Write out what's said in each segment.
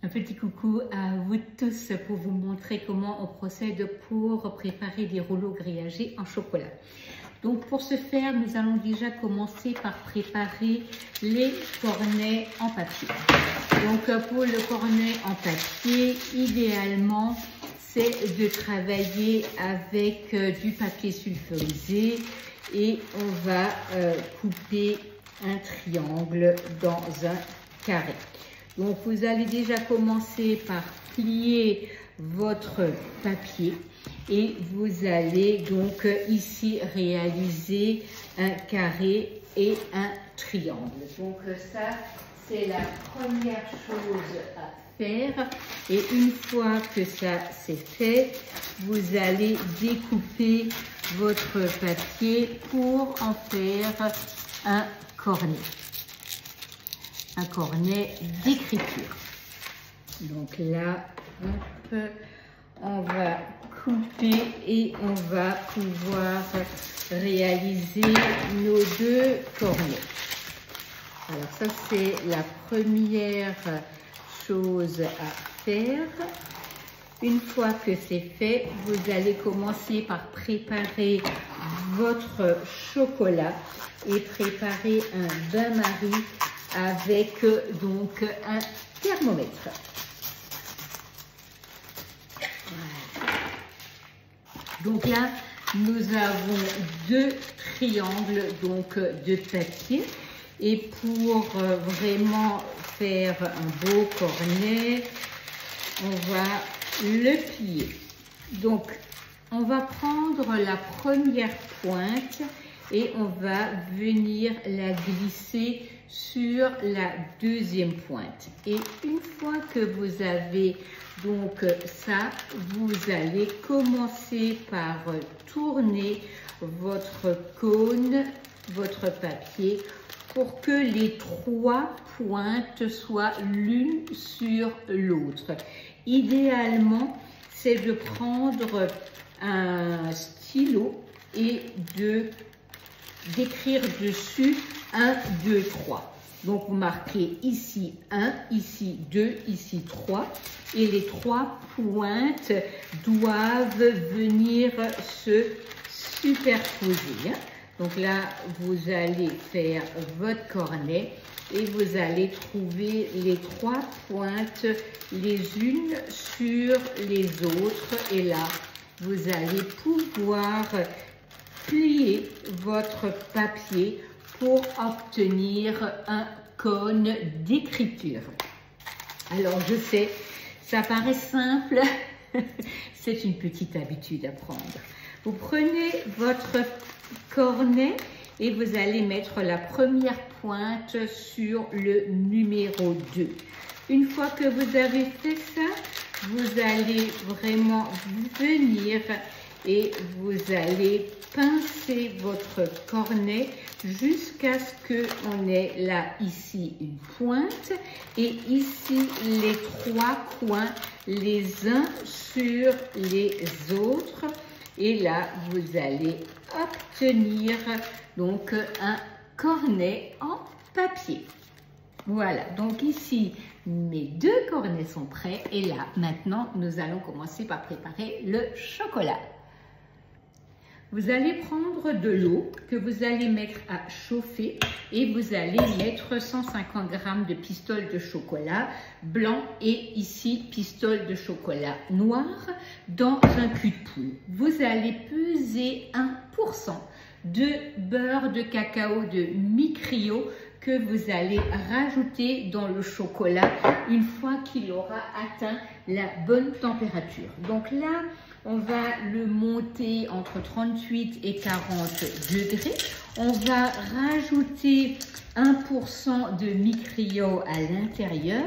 Un petit coucou à vous tous pour vous montrer comment on procède pour préparer des rouleaux grillagés en chocolat. Donc pour ce faire, nous allons déjà commencer par préparer les cornets en papier. Donc pour le cornet en papier, idéalement, c'est de travailler avec du papier sulfurisé et on va couper un triangle dans un carré. Donc vous allez déjà commencer par plier votre papier et vous allez donc ici réaliser un carré et un triangle. Donc ça, c'est la première chose à faire. Et une fois que ça c'est fait, vous allez découper votre papier pour en faire un cornet. Un cornet d'écriture. Donc là, hop, on va couper et on va pouvoir réaliser nos deux cornets. Alors ça, c'est la première chose à faire. Une fois que c'est fait, vous allez commencer par préparer votre chocolat et préparer un bain-marie avec donc un thermomètre. Voilà. Donc là, nous avons deux triangles donc de papier et pour vraiment faire un beau cornet, on va le plier. Donc, on va prendre la première pointe et on va venir la glisser sur la deuxième pointe. Et une fois que vous avez donc ça, vous allez commencer par tourner votre cône, votre papier, pour que les trois pointes soient l'une sur l'autre. Idéalement, c'est de prendre un stylo et d'écrire dessus 1, 2, 3. Donc, vous marquez ici 1, ici 2, ici 3. Et les trois pointes doivent venir se superposer. Donc là, vous allez faire votre cornet et vous allez trouver les trois pointes les unes sur les autres. Et là, vous allez pouvoir plier votre papier pour obtenir un cône d'écriture. Alors, je sais, ça paraît simple, c'est une petite habitude à prendre. Vous prenez votre cornet et vous allez mettre la première pointe sur le numéro 2. Une fois que vous avez fait ça, vous allez vraiment venir et vous allez pincer votre cornet jusqu'à ce qu'on ait là, ici, une pointe et ici, les trois coins, les uns sur les autres. Et là, vous allez obtenir donc un cornet en papier. Voilà, donc ici, mes deux cornets sont prêts. Et là, maintenant, nous allons commencer par préparer le chocolat. Vous allez prendre de l'eau que vous allez mettre à chauffer et vous allez mettre 150 g de pistole de chocolat blanc et ici pistole de chocolat noir dans un cul de poule. Vous allez peser 1% de beurre de cacao de Mi-Crio que vous allez rajouter dans le chocolat une fois qu'il aura atteint la bonne température. Donc là, on va le monter entre 38 et 40 degrés. On va rajouter 1% de Mi-Crio à l'intérieur.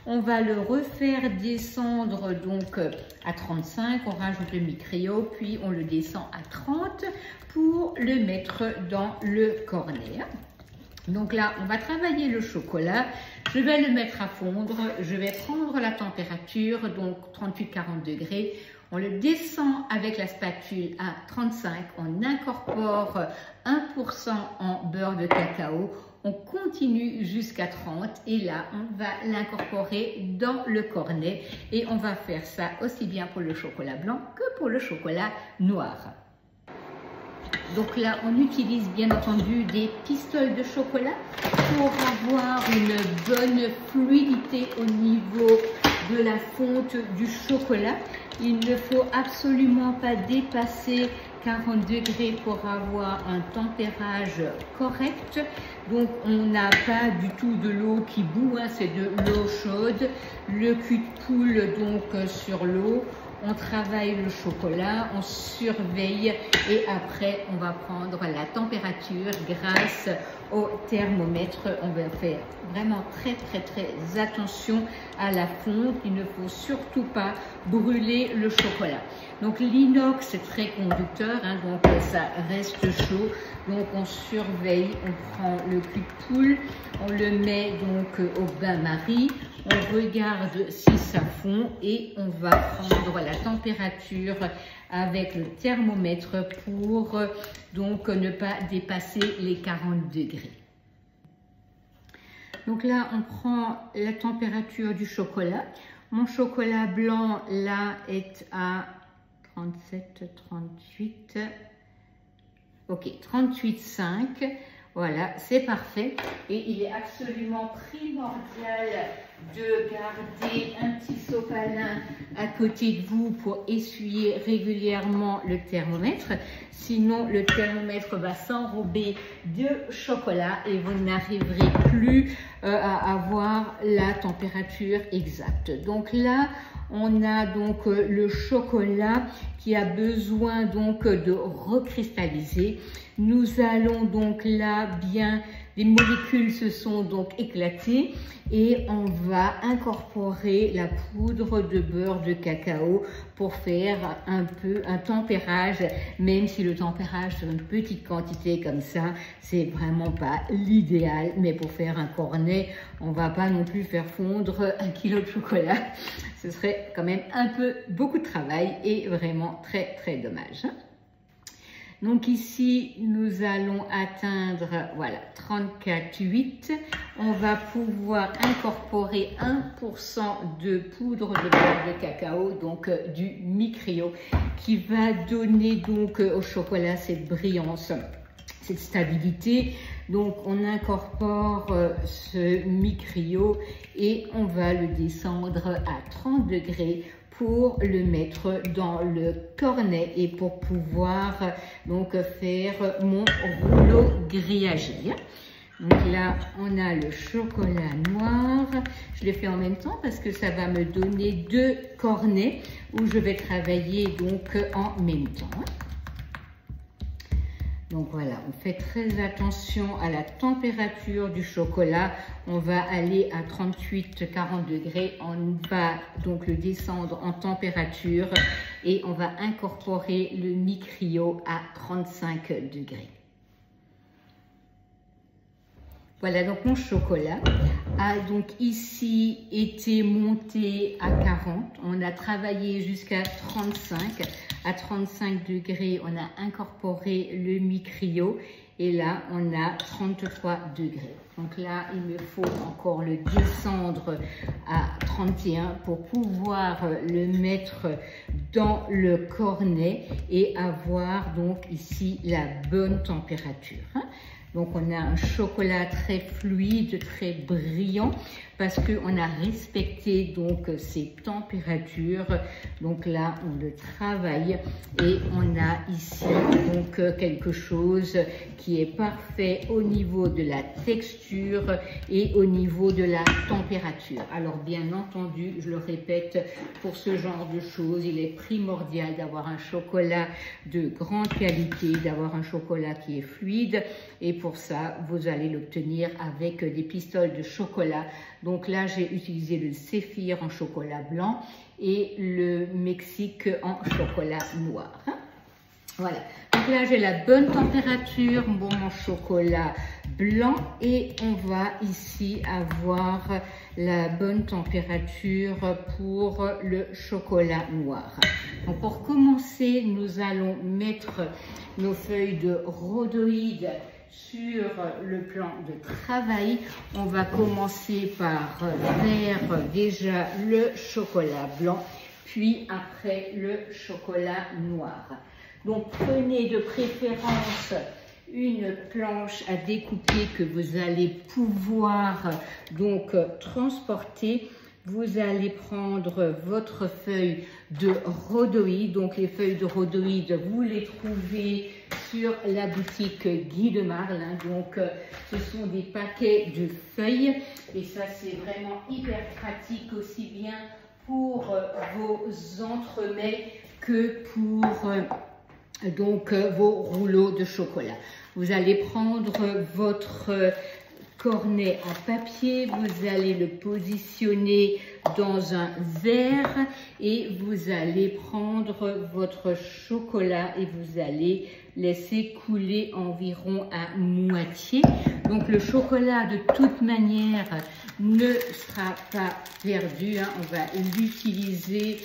On va le refaire descendre donc à 35. On rajoute le Mi-Crio, puis on le descend à 30 pour le mettre dans le cornet. Donc là, on va travailler le chocolat. Je vais le mettre à fondre. Je vais prendre la température, donc 38-40 degrés. On le descend avec la spatule à 35. On incorpore 1% en beurre de cacao. on continue jusqu'à 30 et là, on va l'incorporer dans le cornet et on va faire ça aussi bien pour le chocolat blanc que pour le chocolat noir. Donc là, on utilise bien entendu des pistoles de chocolat pour avoir une bonne fluidité au niveau de la fonte du chocolat. Il ne faut absolument pas dépasser 40 degrés pour avoir un tempérage correct. Donc on n'a pas du tout de l'eau qui bout, hein, c'est de l'eau chaude. Le cul de poule donc sur l'eau. On travaille le chocolat, on surveille et après on va prendre la température grâce au thermomètre. On va faire vraiment très attention à la fonte. Il ne faut surtout pas brûler le chocolat. Donc l'inox est très conducteur, hein, donc ça reste chaud. Donc on surveille, on prend le cul de poule, on le met donc au bain-marie. On regarde si ça fond et on va prendre la température avec le thermomètre pour donc ne pas dépasser les 40 degrés. Donc là, on prend la température du chocolat. Mon chocolat blanc là est à 37, 38, ok, 38,5. Voilà, c'est parfait et il est absolument primordial de garder un petit sopalin à côté de vous pour essuyer régulièrement le thermomètre. Sinon, le thermomètre va s'enrober de chocolat et vous n'arriverez plus à avoir la température exacte. Donc là, on a donc le chocolat qui a besoin donc de recristalliser. Nous allons donc là bien, les molécules se sont donc éclatées et on va incorporer la poudre de beurre de cacao pour faire un peu un tempérage, même si le tempérage sur une petite quantité comme ça, c'est vraiment pas l'idéal, mais pour faire un cornet, on va pas non plus faire fondre 1 kg de chocolat. Ce serait quand même un peu beaucoup de travail et vraiment très dommage. Donc ici, nous allons atteindre, voilà, 34,8. On va pouvoir incorporer 1% de poudre de beurre de cacao, donc du Mi-Crio, qui va donner donc au chocolat cette brillance, cette stabilité. Donc on incorpore ce Mi-Crio et on va le descendre à 30 degrés pour le mettre dans le cornet et pour pouvoir donc faire mon rouleau grillagé. Donc là, on a le chocolat noir. Je le fais en même temps parce que ça va me donner 2 cornets où je vais travailler donc en même temps. Donc voilà, on fait très attention à la température du chocolat. On va aller à 38-40 degrés. On va donc le descendre en température et on va incorporer le Mi-Crio à 35 degrés. Voilà, donc mon chocolat a donc ici été monté à 40. On a travaillé jusqu'à 35. À 35 degrés, on a incorporé le Mi-Crio et là, on a 33 degrés. Donc là, il me faut encore le descendre à 31 pour pouvoir le mettre dans le cornet et avoir donc ici la bonne température. Donc on a un chocolat très fluide, très brillant parce qu'on a respecté donc ces températures. Donc là on le travaille et on a ici donc quelque chose qui est parfait au niveau de la texture et au niveau de la température. Alors bien entendu, je le répète, pour ce genre de choses, il est primordial d'avoir un chocolat de grande qualité, d'avoir un chocolat qui est fluide et pour ça, vous allez l'obtenir avec des pistoles de chocolat. Donc là, j'ai utilisé le Séphir en chocolat blanc et le Mexique en chocolat noir. Voilà. Donc là, j'ai la bonne température pour mon chocolat blanc et on va ici avoir la bonne température pour le chocolat noir. Donc pour commencer, nous allons mettre nos feuilles de rhodoïde sur le plan de travail, on va commencer par faire déjà le chocolat blanc, puis après le chocolat noir. Donc prenez de préférence une planche à découper que vous allez pouvoir donc transporter. Vous allez prendre votre feuille de rhodoïde. Donc les feuilles de rhodoïde, vous les trouvez sur la boutique Guy de Marle. Donc ce sont des paquets de feuilles et ça c'est vraiment hyper pratique aussi bien pour vos entremets que pour donc vos rouleaux de chocolat. Vous allez prendre votre cornet en papier, vous allez le positionner dans un verre et vous allez prendre votre chocolat et vous allez laisser couler environ à moitié. Donc le chocolat de toute manière ne sera pas perdu, on va l'utiliser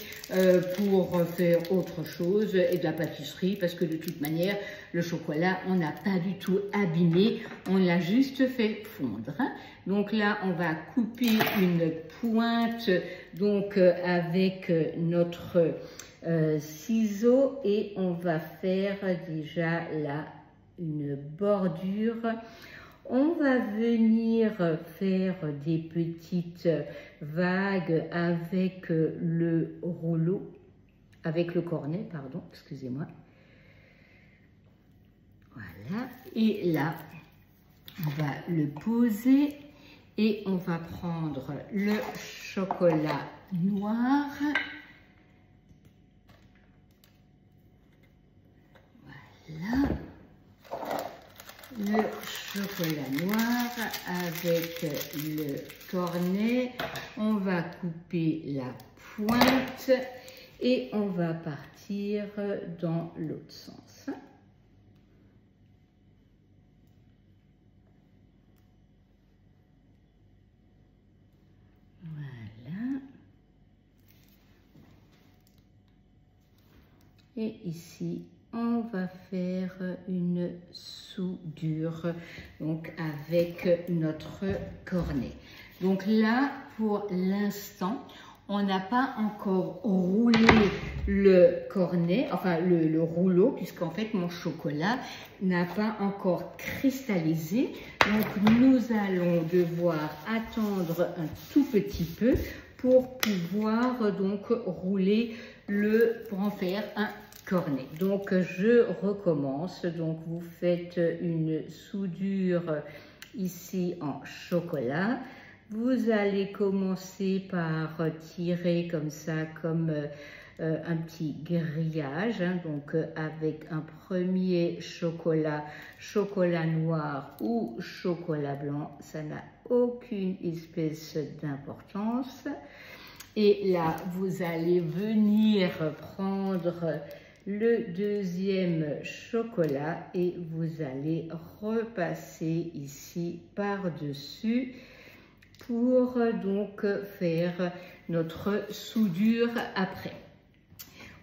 pour faire autre chose et de la pâtisserie parce que de toute manière le chocolat on n'a pas du tout abîmé, on l'a juste fait fondre. Donc là on va couper une pointe donc avec notre ciseau et on va faire déjà là une bordure. On va venir faire des petites vagues avec le rouleau, avec le cornet, pardon, excusez-moi. Voilà, et là, on va le poser et on va prendre le chocolat noir. Voilà. Le chocolat noir avec le cornet, on va couper la pointe et on va partir dans l'autre sens. Voilà. Et ici, on va faire une soudure donc avec notre cornet. Donc là, pour l'instant, on n'a pas encore roulé le cornet, enfin le rouleau, puisqu'en fait mon chocolat n'a pas encore cristallisé. Donc nous allons devoir attendre un tout petit peu pour pouvoir donc rouler pour en faire un cornet. Donc je recommence. Donc vous faites une soudure ici en chocolat. Vous allez commencer par tirer comme ça, comme un petit grillage, donc avec un premier chocolat noir ou chocolat blanc, ça n'a aucune espèce d'importance. Et là, vous allez venir prendre le deuxième chocolat et vous allez repasser ici par-dessus pour donc faire notre soudure après.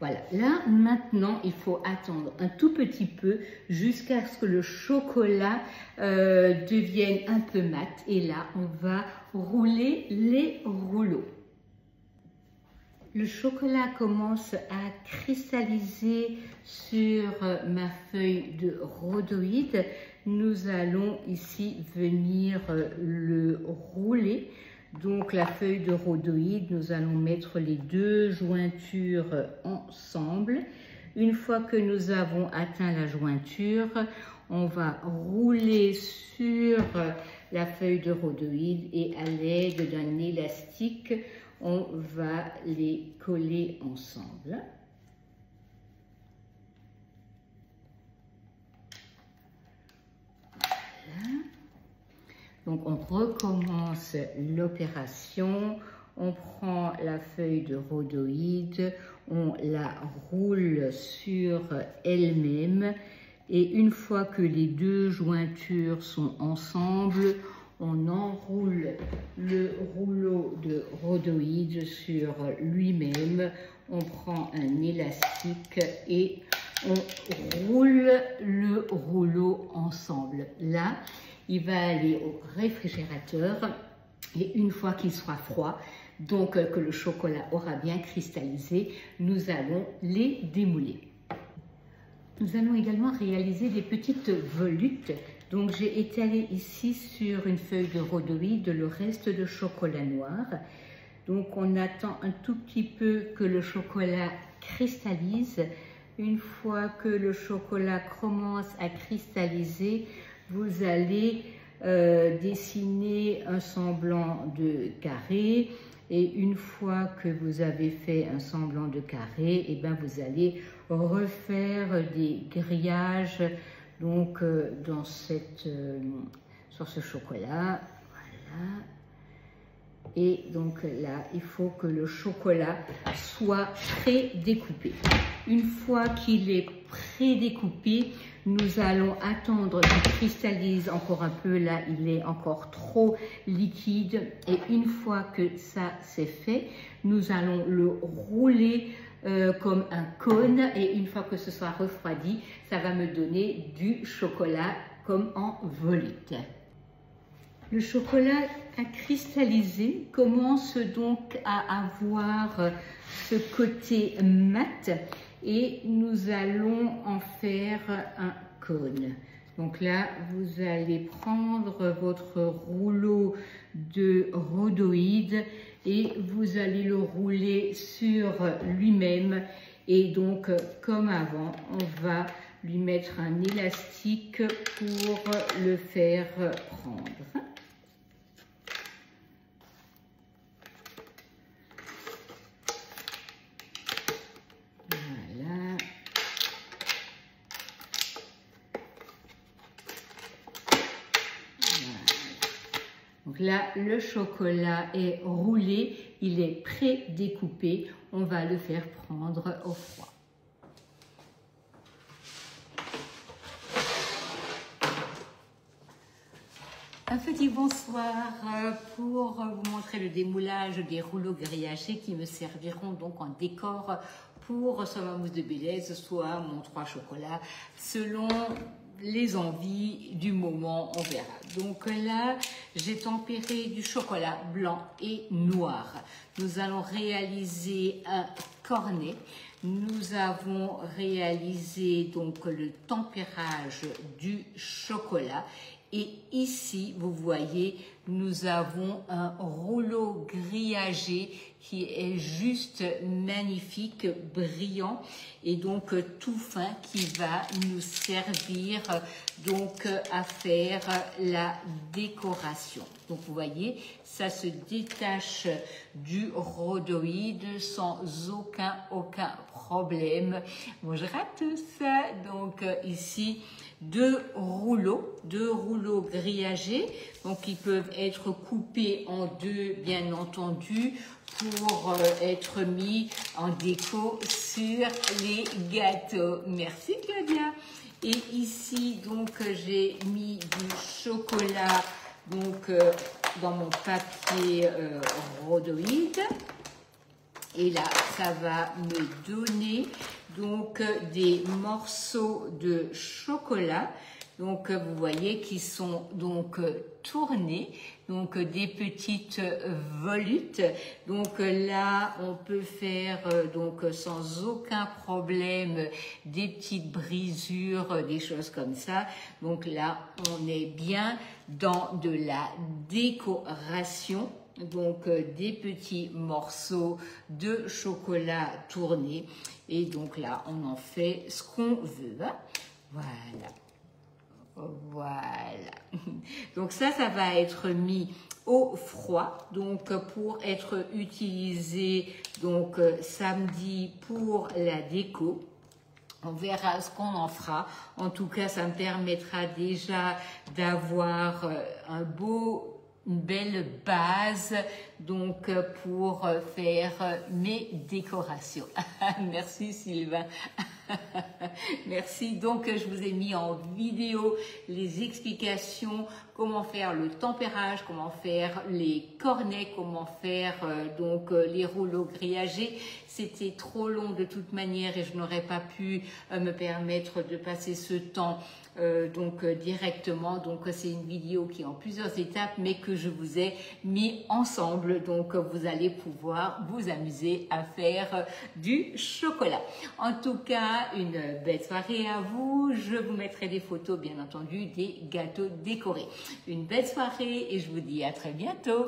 Voilà, là maintenant il faut attendre un tout petit peu jusqu'à ce que le chocolat devienne un peu mat et là on va rouler les rouleaux. Le chocolat commence à cristalliser sur ma feuille de rhodoïde. Nous allons ici venir le rouler. Donc la feuille de rhodoïde, nous allons mettre les deux jointures ensemble. Une fois que nous avons atteint la jointure, on va rouler sur la feuille de rhodoïde et à l'aide d'un élastique, on va les coller ensemble. Voilà. Donc on recommence l'opération, on prend la feuille de rhodoïde, on la roule sur elle-même et une fois que les deux jointures sont ensemble, on enroule le rouleau de rhodoïde sur lui-même, on prend un élastique et on roule le rouleau ensemble. Là, il va aller au réfrigérateur et une fois qu'il sera froid, donc que le chocolat aura bien cristallisé, nous allons les démouler. Nous allons également réaliser des petites volutes. Donc j'ai étalé ici sur une feuille de rhodoïde le reste de chocolat noir. Donc on attend un tout petit peu que le chocolat cristallise. Une fois que le chocolat commence à cristalliser, vous allez dessiner un semblant de carré. Et une fois que vous avez fait un semblant de carré, et ben vous allez refaire des grillages donc sur ce chocolat. Voilà. Et donc là, il faut que le chocolat soit pré-découpé. Une fois qu'il est pré-découpé, nous allons attendre qu'il cristallise encore un peu. Là, il est encore trop liquide. Et une fois que ça c'est fait, nous allons le rouler comme un cône. Et une fois que ce sera refroidi, ça va me donner du chocolat comme en volute. Le chocolat à cristalliser commence donc à avoir ce côté mat et nous allons en faire un cône. Donc là, vous allez prendre votre rouleau de rhodoïde et vous allez le rouler sur lui-même. Et donc, comme avant, on va lui mettre un élastique pour le faire prendre. Donc là, le chocolat est roulé, il est pré-découpé. On va le faire prendre au froid. Un petit bonsoir pour vous montrer le démoulage des rouleaux grillagés qui me serviront donc en décor pour soit ma mousse de Bélez, soit mon 3 chocolats, selon les envies du moment, on verra. Donc là, j'ai tempéré du chocolat blanc et noir. Nous allons réaliser un cornet. Nous avons réalisé donc le tempérage du chocolat. Et ici, vous voyez, nous avons un rouleau grillagé qui est juste magnifique, brillant et donc tout fin qui va nous servir donc à faire la décoration. Donc vous voyez, ça se détache du rhodoïde sans aucun problème. Bon, je rate ça. Donc ici, deux rouleaux grillagés, donc ils peuvent être coupés en deux, bien entendu, pour être mis en déco sur les gâteaux. Merci Claudia. Et ici, donc, j'ai mis du chocolat donc dans mon papier rhodoïde. Et là, ça va me donner donc des morceaux de chocolat. Donc, vous voyez qui sont donc tournés, donc des petites volutes. Donc là, on peut faire donc sans aucun problème des petites brisures, des choses comme ça. Donc là, on est bien dans de la décoration. Donc des petits morceaux de chocolat tournés et donc là on en fait ce qu'on veut. Voilà. Donc ça va être mis au froid donc pour être utilisé donc samedi pour la déco. On verra ce qu'on en fera. En tout cas, ça me permettra déjà d'avoir une belle base donc pour faire mes décorations. Merci Sylvain. Merci. Donc, je vous ai mis en vidéo les explications, comment faire le tempérage, comment faire les cornets, comment faire les rouleaux grillagés. C'était trop long de toute manière et je n'aurais pas pu me permettre de passer ce temps directement. Donc c'est une vidéo qui est en plusieurs étapes mais que je vous ai mis ensemble. Donc vous allez pouvoir vous amuser à faire du chocolat. En tout cas, une belle soirée à vous. Je vous mettrai des photos bien entendu des gâteaux décorés. Une belle soirée et je vous dis à très bientôt.